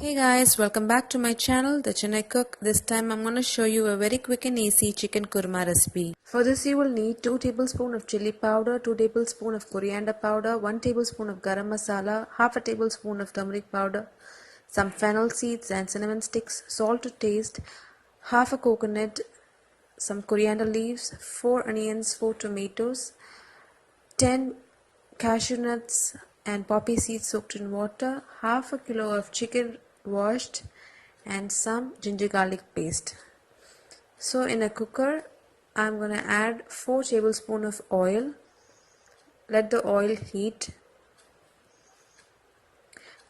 Hey guys, welcome back to my channel, the Chennai Cook. This time I'm going to show you a very quick and easy chicken kurma recipe. For this you will need 2 tablespoons of chili powder, 2 tablespoons of coriander powder, 1 tablespoon of garam masala, half a tablespoon of turmeric powder, some fennel seeds and cinnamon sticks, salt to taste, half a coconut, some coriander leaves, 4 onions, 4 tomatoes, 10 cashew nuts and poppy seeds soaked in water, half a kilo of chicken washed, and some ginger garlic paste. So in a cooker I'm going to add 4 tablespoons of oil. Let the oil heat.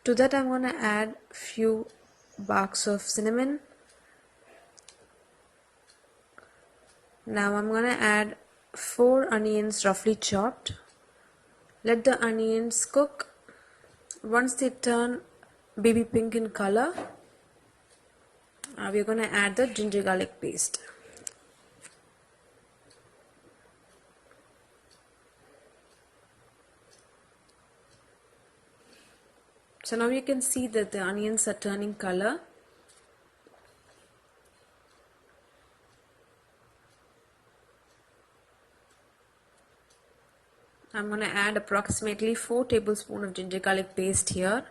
To that I'm going to add few barks of cinnamon. Now I'm going to add 4 onions roughly chopped. Let the onions cook. Once they turn baby pink in color, we're going to add the ginger garlic paste. So now you can see that the onions are turning color. I'm going to add approximately 4 tablespoons of ginger garlic paste here.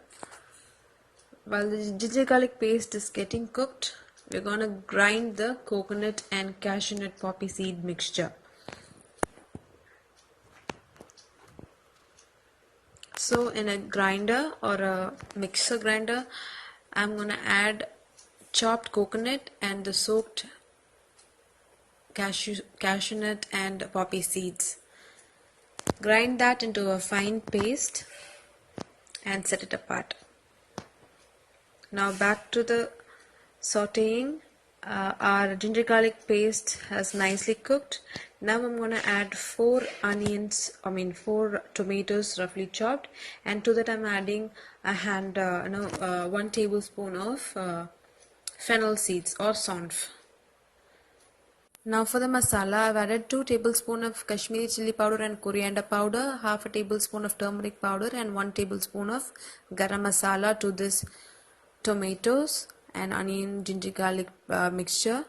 While the ginger garlic paste is getting cooked, we're going to grind the coconut and cashew nut poppy seed mixture. So in a grinder or a mixer grinder, I'm going to add chopped coconut and the soaked cashew nut and poppy seeds. Grind that into a fine paste and set it apart. Now back to the sauteing. Our ginger garlic paste has nicely cooked. Now I'm going to add 4 tomatoes roughly chopped, and to that I'm adding 1 tablespoon of fennel seeds or saunf. Now for the masala, I've added 2 tablespoons of Kashmiri chilli powder and coriander powder, half a tablespoon of turmeric powder and 1 tablespoon of garam masala to this tomatoes and onion ginger garlic mixture.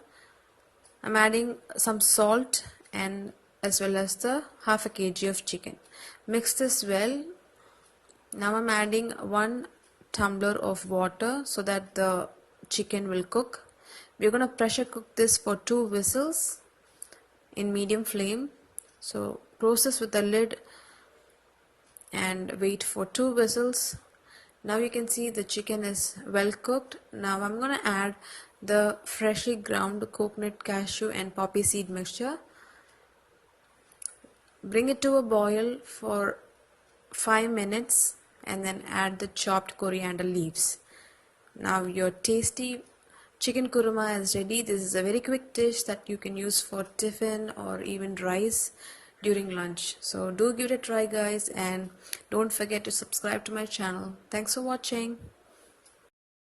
I'm adding some salt and as well as the half a kg of chicken. Mix this well. Now I'm adding 1 tumbler of water so that the chicken will cook. We're going to pressure cook this for 2 whistles in medium flame. So close this with the lid and wait for 2 whistles. Now you can see the chicken is well cooked. Now I'm going to add the freshly ground coconut, cashew and poppy seed mixture. Bring it to a boil for 5 minutes and then add the chopped coriander leaves. Now your tasty chicken kurma is ready. This is a very quick dish that you can use for tiffin or even rice during lunch. So do give it a try guys, and don't forget to subscribe to my channel. Thanks for watching.